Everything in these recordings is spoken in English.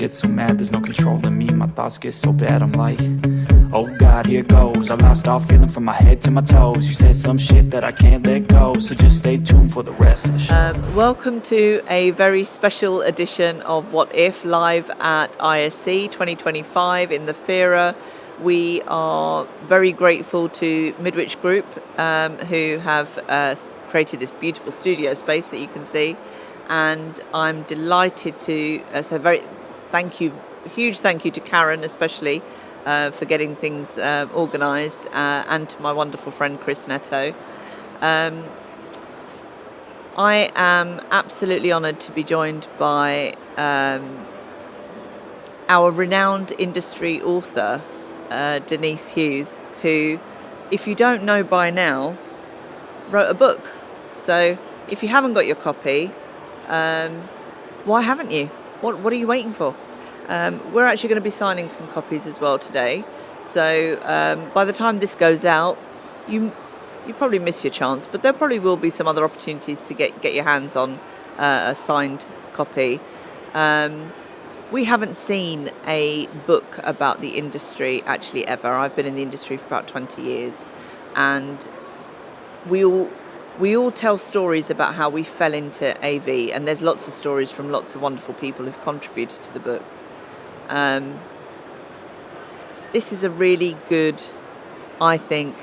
get so mad, there's no controlling me. My thoughts get so bad, I'm like, oh God, here goes. I lost all feeling from my head to my toes. You said some shit that I can't let go, so just stay tuned for the rest of the show. Welcome to a very special edition of What If, live at ISE 2025 in the Fira. We are very grateful to Midwich Group, who have created this beautiful studio space that you can see, and I'm delighted to huge thank you to Karen especially for getting things organised, and to my wonderful friend Chris Netto. I am absolutely honoured to be joined by our renowned industry author, Denise Hughes, who, if you don't know by now, wrote a book. So if you haven't got your copy, why haven't you? What are you waiting for? We're actually going to be signing some copies as well today. So by the time this goes out, you probably miss your chance, but there probably will be some other opportunities to get your hands on a signed copy. We haven't seen a book about the industry actually ever. I've been in the industry for about 20 years, and we all tell stories about how we fell into AV, and there's lots of stories from lots of wonderful people who've contributed to the book. This is a really good, I think,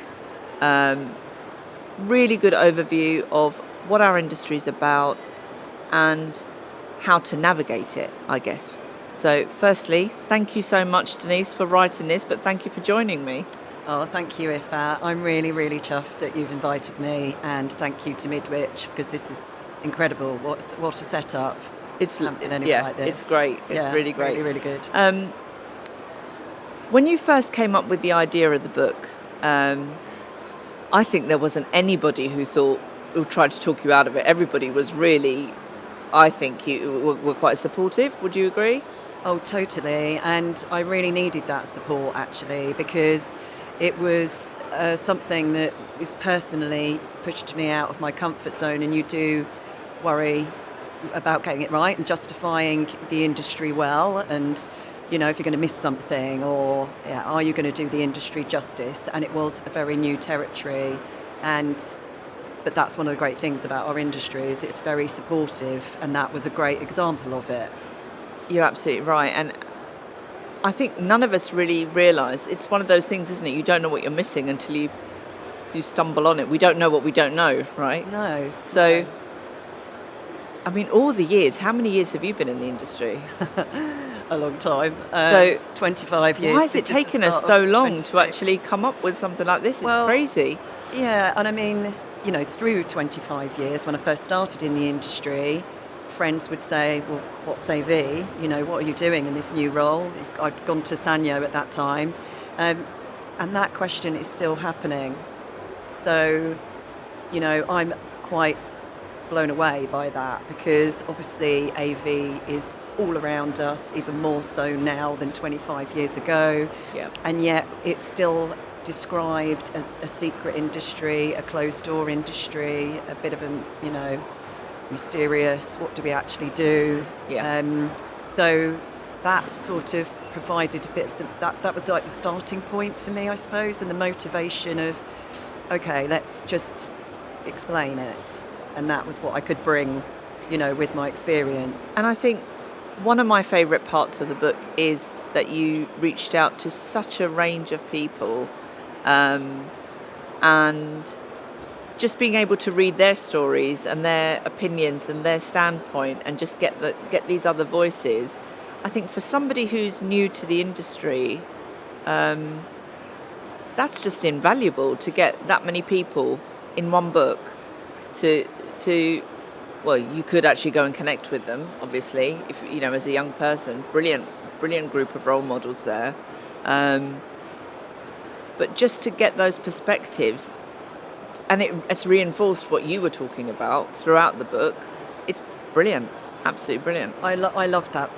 really good overview of what our industry is about and how to navigate it, I guess. So firstly, thank you so much, Denise, for writing this, but thank you for joining me. Oh, thank you, Ifa. I'm really, really chuffed that you've invited me, and thank you to Midwich, because this is incredible. What a setup. It's like this. It's great. It's really great. Really, really good. When you first came up with the idea of the book, I think there wasn't anybody who tried to talk you out of it. Everybody was really, I think, you were quite supportive. Would you agree? Oh, totally. And I really needed that support, actually, because it was something that was personally pushed me out of my comfort zone, and you do worry about getting it right and justifying the industry well, and if you're going to miss something, or are you going to do the industry justice? And it was a very new territory, but that's one of the great things about our industry, is it's very supportive, and that was a great example of it. You're absolutely right, and I think none of us really realise, it's one of those things, isn't it? You don't know what you're missing until you stumble on it. We don't know what we don't know, right? No. So, I mean, all the years, how many years have you been in the industry? A long time. So 25 years. Why has it taken us so long to actually come up with something like this? It's crazy. Yeah, and I mean, through 25 years, when I first started in the industry, friends would say, well, what's AV? What are you doing in this new role? I'd gone to Sanyo at that time. And that question is still happening. So, I'm quite blown away by that, because obviously AV is all around us, even more so now than 25 years ago. Yeah. And yet it's still described as a secret industry, a closed door industry, a bit of a, mysterious, what do we actually do? Yeah. So that sort of provided a bit of that was like the starting point for me, I suppose, and the motivation of, okay, let's just explain it. And that was what I could bring, with my experience. And I think one of my favourite parts of the book is that you reached out to such a range of people, and just being able to read their stories and their opinions and their standpoint, and just get these other voices. I think for somebody who's new to the industry, that's just invaluable, to get that many people in one book to well, you could actually go and connect with them, obviously, if as a young person. Brilliant group of role models there, but just to get those perspectives, and it's reinforced what you were talking about throughout the book. It's brilliant, absolutely brilliant. I loved that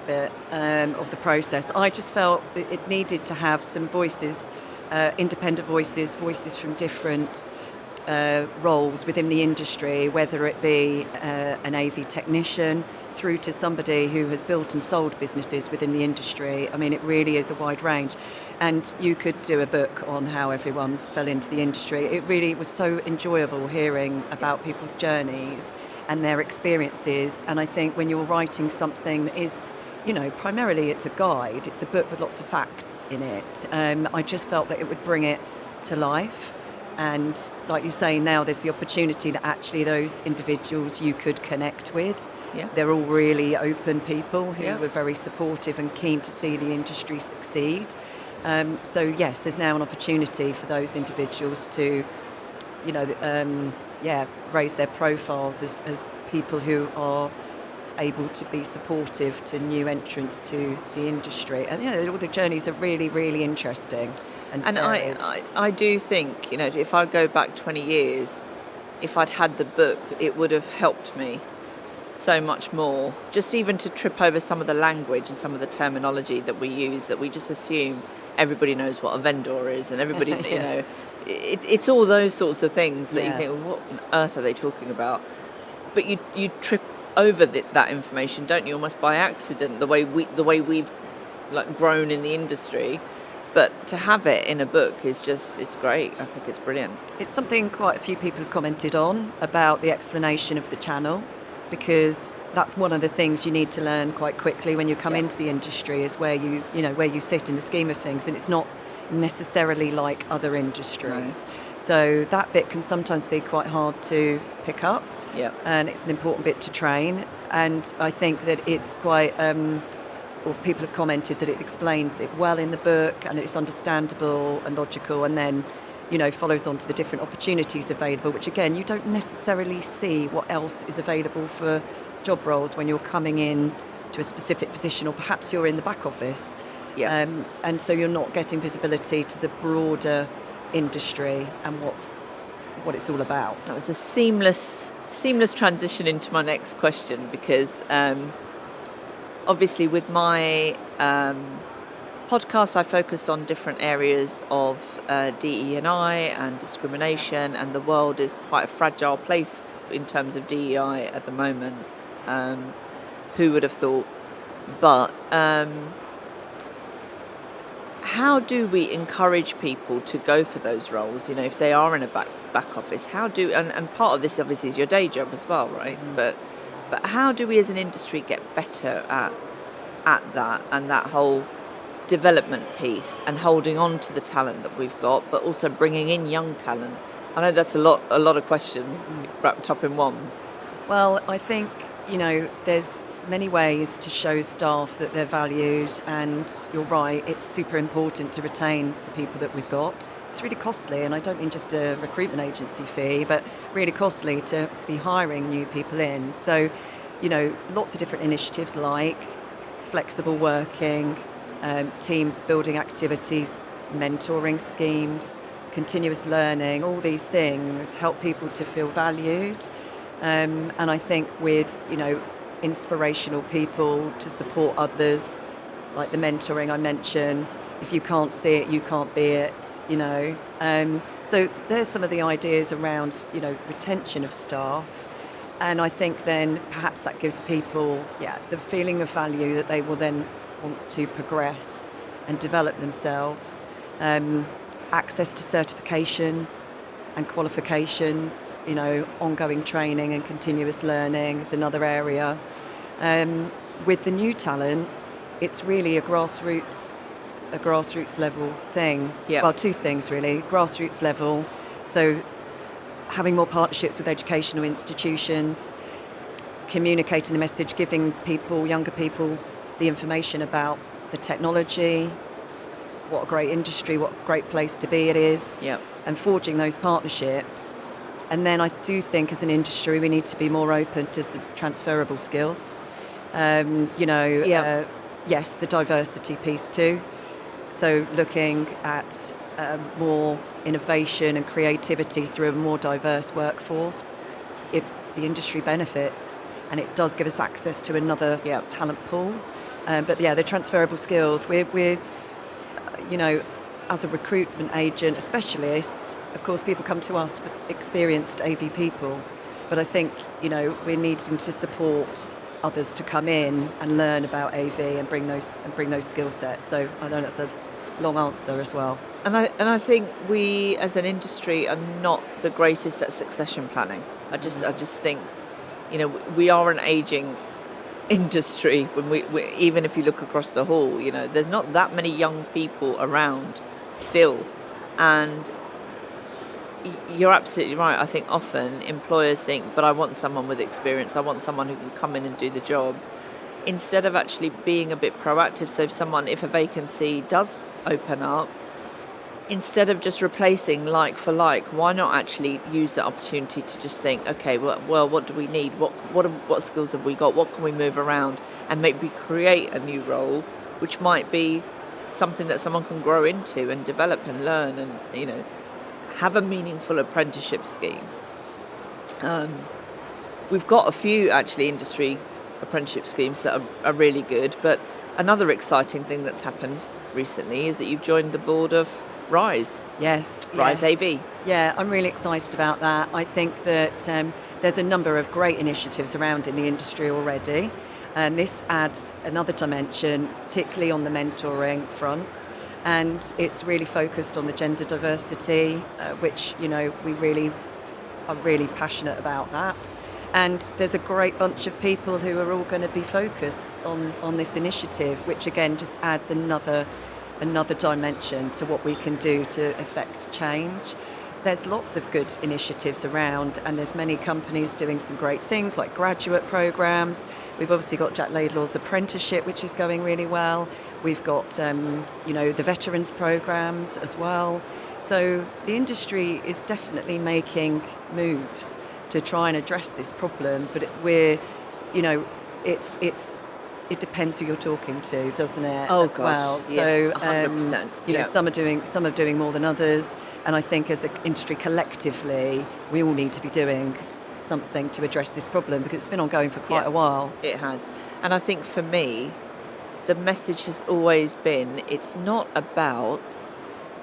bit of the process. I just felt that it needed to have some voices, independent voices from different roles within the industry, whether it be an AV technician, through to somebody who has built and sold businesses within the industry. I mean, it really is a wide range. And you could do a book on how everyone fell into the industry. It really was so enjoyable hearing about people's journeys and their experiences. And I think when you're writing something that is, primarily it's a guide, it's a book with lots of facts in it, I just felt that it would bring it to life. And like you say, now there's the opportunity that actually those individuals you could connect with. Yeah. They're all really open people who Yeah. were very supportive and keen to see the industry succeed. So yes, there's now an opportunity for those individuals to, raise their profiles as people who are able to be supportive to new entrants to the industry. And all the journeys are really, really interesting. And varied. I do think, if I go back 20 years, if I'd had the book, it would have helped me so much more. Just even to trip over some of the language and some of the terminology that we use, that we just assume everybody knows what a vendor is, and everybody, Yeah. it's all those sorts of things that you Yeah. think, well, what on earth are they talking about? But you trip over that information, don't you, almost by accident, the way we've like grown in the industry. But to have it in a book is it's great. I think it's brilliant. It's something quite a few people have commented on about the explanation of the channel, because that's one of the things you need to learn quite quickly when you come Yeah. into the industry, is where you sit in the scheme of things, and it's not necessarily like other industries. No. So that bit can sometimes be quite hard to pick up, Yeah. and it's an important bit to train. And I think that it's quite, or people have commented that it explains it well in the book, and that it's understandable and logical, and then follows on to the different opportunities available, which again, you don't necessarily see what else is available for job roles when you're coming in to a specific position, or perhaps you're in the back office. Yeah. And so you're not getting visibility to the broader industry and what it's all about. That was a seamless transition into my next question, because obviously with my podcast, I focus on different areas of DE&I and discrimination, and the world is quite a fragile place in terms of DEI at the moment. Who would have thought? But how do we encourage people to go for those roles? If they are in a back office, and part of this obviously is your day job as well, right? But how do we as an industry get better at that, and that whole development piece, and holding on to the talent that we've got, but also bringing in young talent? I know that's a lot of questions wrapped up in one. Well, I think, there's many ways to show staff that they're valued, and you're right, it's super important to retain the people that we've got. It's really costly, and I don't mean just a recruitment agency fee, but really costly to be hiring new people in. So, lots of different initiatives like flexible working, team building activities, mentoring schemes, continuous learning, all these things help people to feel valued. And I think with, inspirational people to support others, like the mentoring I mentioned, if you can't see it, you can't be it, So there's some of the ideas around, retention of staff. And I think then perhaps that gives people, the feeling of value that they will then want to progress and develop themselves. Access to certifications and qualifications, ongoing training and continuous learning is another area. With the new talent, it's really a grassroots level thing. Yeah. Well, two things really. Grassroots level, so having more partnerships with educational institutions, communicating the message, giving younger people, the information about the technology, what a great industry, what a great place to be it is, Yep. and forging those partnerships. And then I do think as an industry we need to be more open to some transferable skills. Yes, the diversity piece too. So looking at more innovation and creativity through a more diverse workforce, the industry benefits, and it does give us access to another talent pool. The transferable skills, we're as a recruitment agent, a specialist, of course people come to us for experienced AV people, but I think, we're needing to support others to come in and learn about AV and bring those skill sets. So I know that's a long answer as well. And I think we as an industry are not the greatest at succession planning. I just think, we are an aging industry. When we even if you look across the hall, there's not that many young people around still, and you're absolutely right. I think often employers think, but I want someone with experience. I want someone who can come in and do the job, instead of actually being a bit proactive. So if a vacancy does open up, instead of just replacing like for like, why not actually use the opportunity to just think, okay, well, what do we need? What skills have we got? What can we move around? And maybe create a new role, which might be something that someone can grow into and develop and learn and, have a meaningful apprenticeship scheme. We've got a few actually industry apprenticeship schemes that are really good, but another exciting thing that's happened recently is that you've joined the board of Rise. Yes. Rise AV. Yeah, I'm really excited about that. I think that there's a number of great initiatives around in the industry already, and this adds another dimension, particularly on the mentoring front. And it's really focused on the gender diversity, which, we really are really passionate about that. And there's a great bunch of people who are all going to be focused on this initiative, which again just adds another dimension to what we can do to affect change. There's lots of good initiatives around, and there's many companies doing some great things like graduate programs. We've obviously got Jack Laidlaw's apprenticeship, which is going really well. We've got, the veterans programs as well. So the industry is definitely making moves to try and address this problem, but it depends who you're talking to, doesn't it? Oh, as gosh, well. yes, So 100%. some are doing more than others, and I think as an industry collectively, we all need to be doing something to address this problem, because it's been ongoing for quite a while. It has, and I think for me, the message has always been, it's not about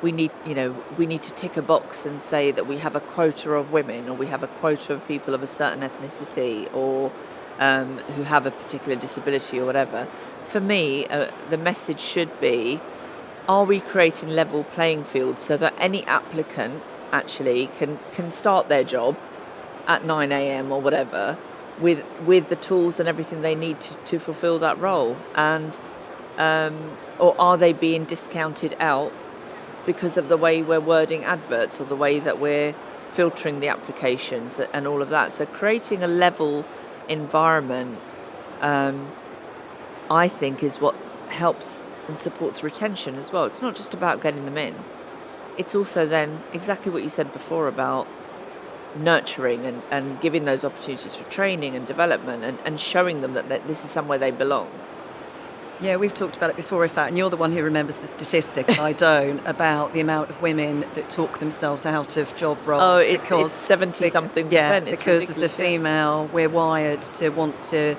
we need to tick a box and say that we have a quota of women, or we have a quota of people of a certain ethnicity, or who have a particular disability or whatever. For me, the message should be, are we creating level playing fields so that any applicant actually can start their job at 9 a.m. or whatever with the tools and everything they need to fulfill that role? And or are they being discounted out because of the way we're wording adverts or the way that we're filtering the applications and all of that? So creating a level environment, I think, is what helps and supports retention as well. It's not just about getting them in. It's also then exactly what you said before about nurturing and giving those opportunities for training and development and showing them that this is somewhere they belong. Yeah, we've talked about it before, in fact, and you're the one who remembers the statistic, and I don't, about the amount of women that talk themselves out of job roles. Oh, it's 70-something%. Yeah, It's because as a female, we're wired to want to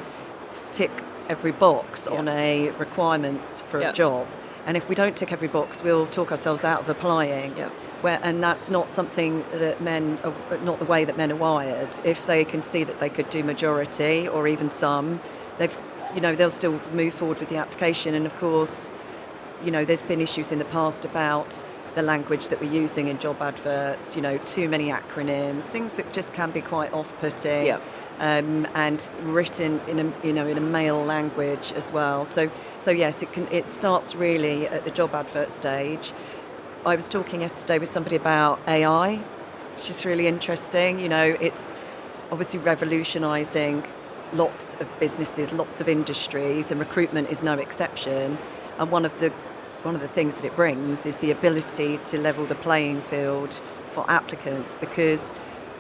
tick every box on a requirements for a job. And if we don't tick every box, we'll talk ourselves out of applying. Yeah. And that's not something that not the way that men are wired. If they can see that they could do majority or even some, they'll still move forward with the application. And of course, there's been issues in the past about the language that we're using in job adverts, too many acronyms, things that just can be quite off-putting. Yeah. And written in a male language as well. So yes, it starts really at the job advert stage. I was talking yesterday with somebody about AI, which is really interesting. It's obviously revolutionising lots of businesses, lots of industries, and recruitment is no exception. And one of the things that it brings is the ability to level the playing field for applicants, because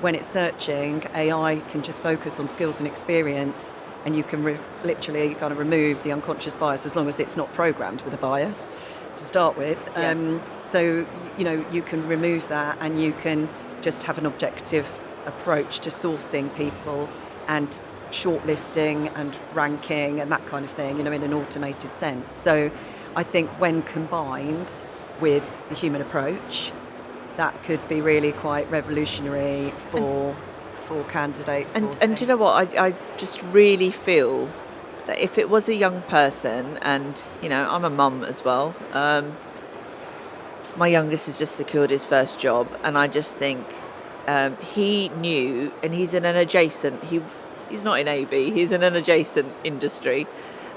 when it's searching, AI can just focus on skills and experience, and you can literally kind of remove the unconscious bias as long as it's not programmed with a bias to start with. So, you can remove that, and you can just have an objective approach to sourcing people and shortlisting and ranking and that kind of thing, in an automated sense. So I think when combined with the human approach, that could be really quite revolutionary for candidates. And do you know what? I just really feel that if it was a young person, and I'm a mum as well. My youngest has just secured his first job, and I just think he knew, and he's in an adjacent. He's not in AV. He's in an adjacent industry,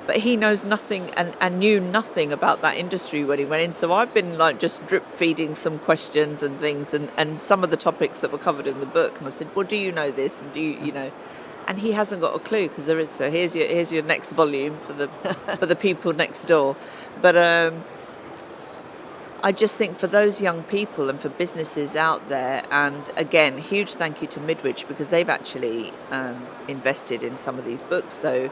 but he knows nothing and knew nothing about that industry when he went in. So I've been like just drip feeding some questions and things, and some of the topics that were covered in the book. And I said, well, do you know this? And do you know? And he hasn't got a clue, because there is. So here's your next volume for the people next door. But I just think for those young people and for businesses out there, and again, huge thank you to Midwich, because they've actually invested in some of these books. So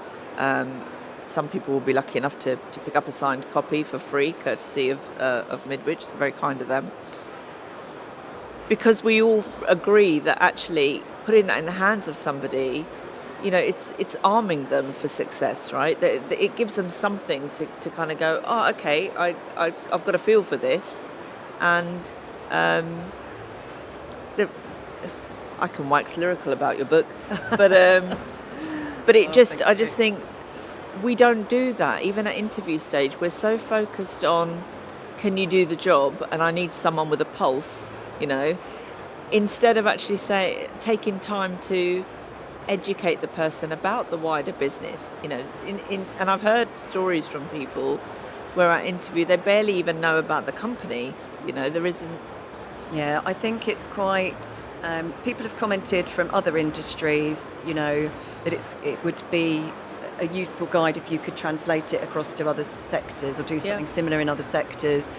some people will be lucky enough to pick up a signed copy for free, courtesy of Midwich. It's very kind of them. Because we all agree that actually putting that in the hands of somebody, it's arming them for success, right? It gives them something to kind of go, oh, okay, I've got a feel for this, and I can wax lyrical about your book, but it I just think we don't do that. Even at interview stage, we're so focused on, can you do the job? And I need someone with a pulse, instead of actually taking time to educate the person about the wider business. And I've heard stories from people where at interview they barely even know about the company. There isn't. Yeah, I think it's quite. People have commented from other industries, that it would be a useful guide if you could translate it across to other sectors or do something similar in other sectors.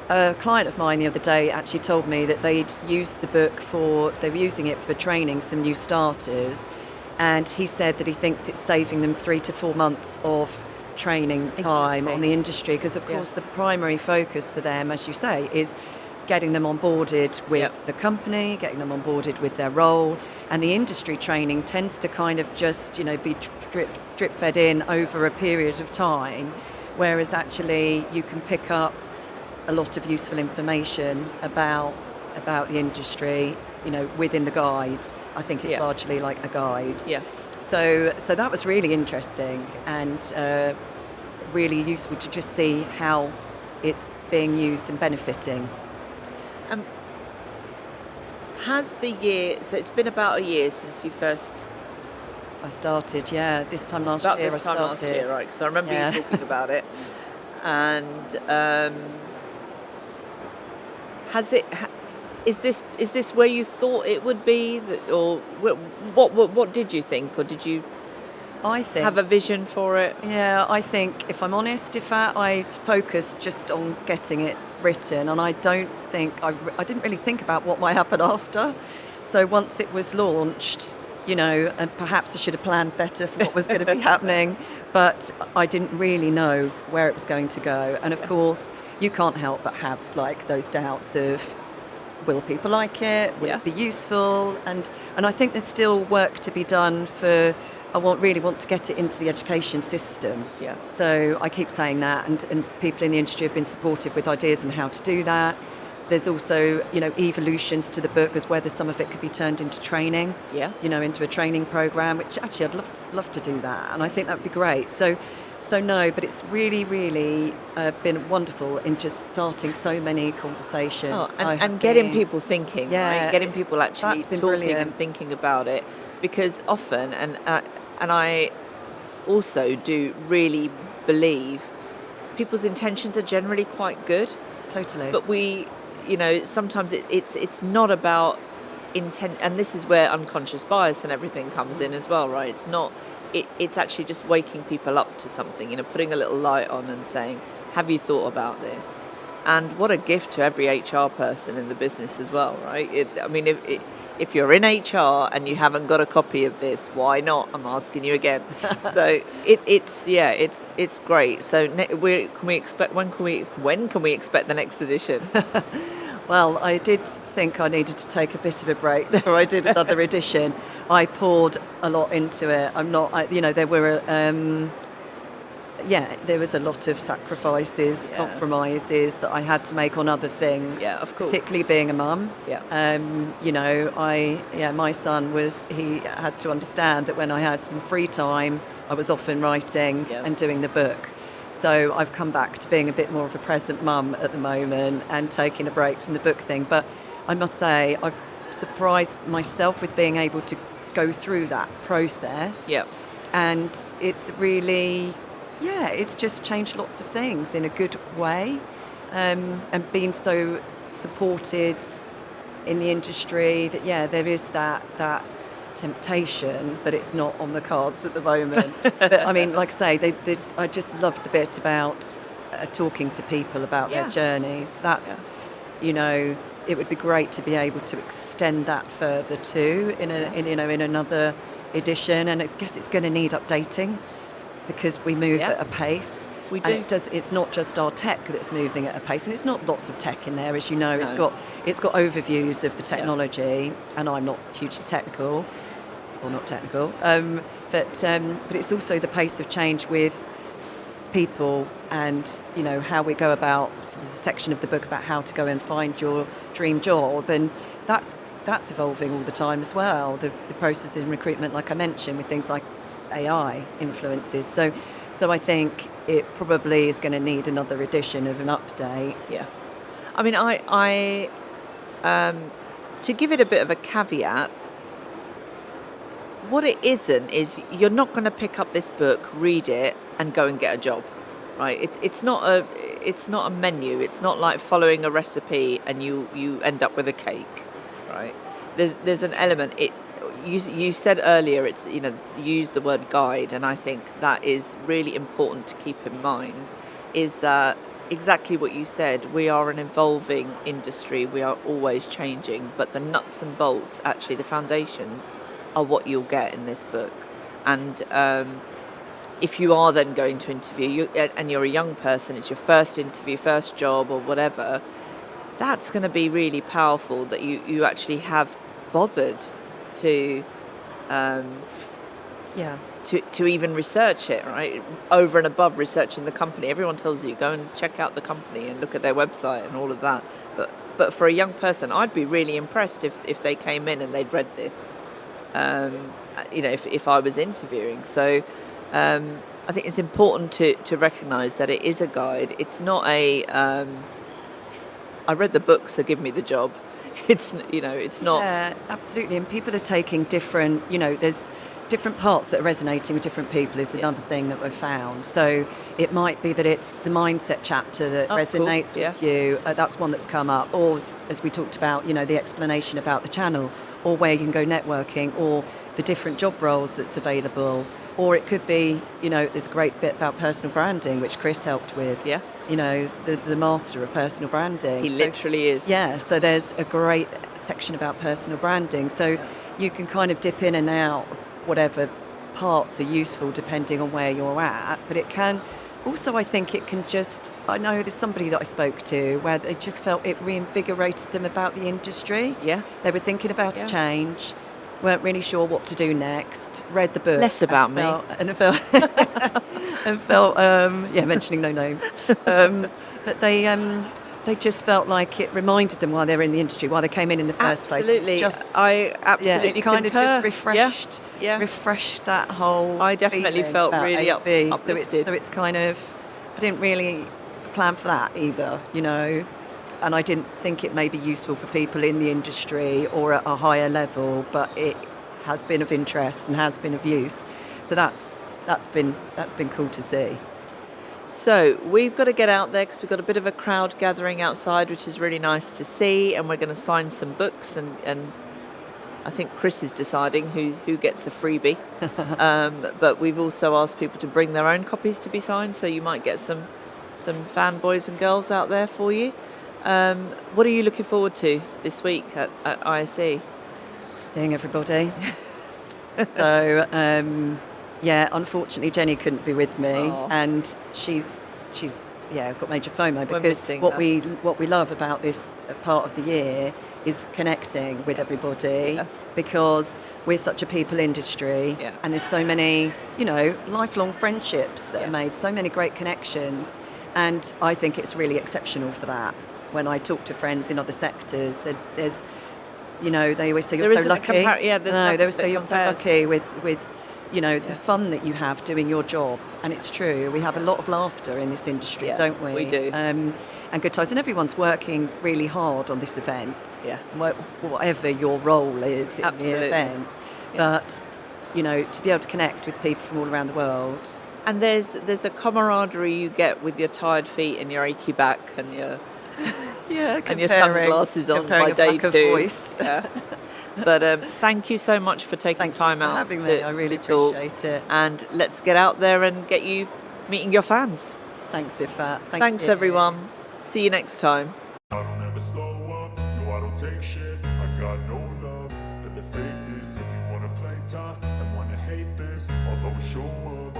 A client of mine the other day actually told me that they'd used the book they were using it for training some new starters, and he said that he thinks it's saving them 3 to 4 months of training time on the industry, because of course the primary focus for them, as you say, is getting them onboarded with the company, getting them onboarded with their role, and the industry training tends to kind of just be drip fed in over a period of time, whereas actually you can pick up a lot of useful information about the industry, within the guide. I think it's largely like a guide. Yeah. So that was really interesting and really useful to just see how it's being used and benefiting. Has the year? So it's been about a year since you first. I started. Yeah, this time last year. This time last year, right? Because I remember you talking about it, and. Is this where you thought it would be, or what did you think, or did you? I think have a vision for it. Yeah, I think if I'm honest, I focused just on getting it written, and I don't think I didn't really think about what might happen after. So once it was launched, and perhaps I should have planned better for what was going to be happening, but I didn't really know where it was going to go. And of course, you can't help but have like those doubts of, will people like it? Will it be useful? And I think there's still work to be done I really want to get it into the education system. Yeah. So I keep saying that, and people in the industry have been supportive with ideas on how to do that. There's also, evolutions to the book as whether some of it could be turned into training, into a training program, which actually I'd love to do that. And I think that would be great. So no, but it's really, really been wonderful in just starting so many conversations. And getting people thinking, right? Getting people actually talking brilliant. And thinking about it. Because often, and I also do really believe people's intentions are generally quite good. Totally. But sometimes it's not about intent, and this is where unconscious bias and everything comes in as well, right? It's not. It's actually just waking people up to something, putting a little light on and saying, have you thought about this? And what a gift to every HR person in the business as well, right? If you're in HR and you haven't got a copy of this, why not? I'm asking you again. So it's great. So when can we expect the next edition? Well, I did think I needed to take a bit of a break there. I did another edition. I poured a lot into it. There were there was a lot of sacrifices, Yeah. compromises that I had to make on other things. Yeah, of course. Particularly being a mum. Yeah. My son he had to understand that when I had some free time, I was often writing Yeah. and doing the book. So I've come back to being a bit more of a present mum at the moment and taking a break from the book thing. But I must say, I've surprised myself with being able to go through that process. Yeah. And it's really, it's just changed lots of things in a good way. And being so supported in the industry that, there is that temptation, but it's not on the cards at the moment. But I mean, like I say, I just loved the bit about talking to people about their journeys. That's, it would be great to be able to extend that further too in another edition. And I guess it's going to need updating because we move at a pace. We do. And it's not just our tech that's moving at a pace, and it's not lots of tech in there, as you know. No. It's got overviews of the technology, and I'm not hugely technical, or not technical, but it's also the pace of change with people, and how we go about. So there's a section of the book about how to go and find your dream job, and that's evolving all the time as well. The process in recruitment, like I mentioned, with things like AI influences. So I think it probably is going to need another edition of an update. Yeah. I mean, I to give it a bit of a caveat, what it isn't is you're not going to pick up this book, read it, and go and get a job, right? It's not a menu. It's not like following a recipe and you end up with a cake, right? There's an element. You said earlier, it's use the word guide, and I think that is really important to keep in mind. Is that exactly what you said? We are an evolving industry. We are always changing, but the nuts and bolts, actually, the foundations, are what you'll get in this book. And if you are then going to interview, and you're a young person, it's your first interview, first job, or whatever. That's going to be really powerful. That you actually have bothered to even research it, right? Over and above researching the company. Everyone tells you go and check out the company and look at their website and all of that. But for a young person, I'd be really impressed if they came in and they'd read this. If I was interviewing. So I think it's important to recognise that it is a guide. It's not a I read the book, so give me the job. It's not. Yeah, absolutely. And people are taking different, there's different parts that are resonating with different people is another thing that we've found. So it might be that it's the mindset chapter that resonates with you. That's one that's come up. Or as we talked about, the explanation about the channel, or where you can go networking, or the different job roles that's available. Or it could be, there's a great bit about personal branding, which Chris helped with. Yeah. The master of personal branding. He literally is. Yeah, so there's a great section about personal branding. So you can kind of dip in and out of whatever parts are useful depending on where you're at. But it can also, I think it can just, I know there's somebody that I spoke to where they just felt it reinvigorated them about the industry. Yeah. They were thinking about a change, weren't really sure what to do next, read the book. Less about me. Mentioning no names. But they just felt like it reminded them why they were in the industry, why they came in the first place. Absolutely. I absolutely it kind concur. of just refreshed that whole I definitely felt really uplifted. So it's kind of, I didn't really plan for that either, and I didn't think it may be useful for people in the industry or at a higher level, but it has been of interest and has been of use. So that's been cool to see. So we've got to get out there because we've got a bit of a crowd gathering outside, which is really nice to see, and we're going to sign some books, and I think Chris is deciding who gets a freebie. But we've also asked people to bring their own copies to be signed, so you might get some fanboys and girls out there for you. What are you looking forward to this week at ISE? Seeing everybody. So, unfortunately Jenny couldn't be with me. Aww. And she's I've got major FOMO We're because missing what that. we love about this part of the year is connecting with everybody Yeah. because we're such a people industry Yeah. and there's so many, lifelong friendships that Yeah. are made, so many great connections, and I think it's really exceptional for that. When I talk to friends in other sectors, there's, they always say There you're so isn't a lucky. there's No, nothing they always that say you're so compares. lucky with the fun that you have doing your job, and it's true. We have a lot of laughter in this industry, Yeah, don't we? we do. And good times, and everyone's working really hard on this event. Yeah. Whatever your role is in Absolutely. the event, Yeah. but to be able to connect with people from all around the world. And there's a camaraderie you get with your tired feet and your achy back and your and your sunglasses on by a day pack of 2. voice. Yeah. But thank you so much for taking Thank you time for out having to, me. I really to talk. appreciate it. And let's get out there and get you meeting your fans. Thanks, Ifat. Thanks, you. everyone. See you next time. I don't ever slow up, no I don't take shit. I got no love for the fakeness. If you wanna play tough and wanna hate this, I'll always show up.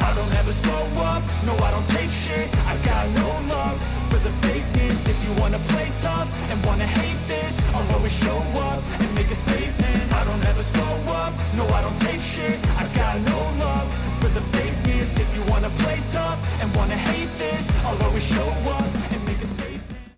I don't ever slow up, no I don't take shit. I got no love for the fakeness. If you wanna play tough and wanna hate this, I'll always show up and make a statement. I don't ever slow up, no I don't take shit. I got no love for the fakeness. If you wanna play tough and wanna hate this, I'll always show up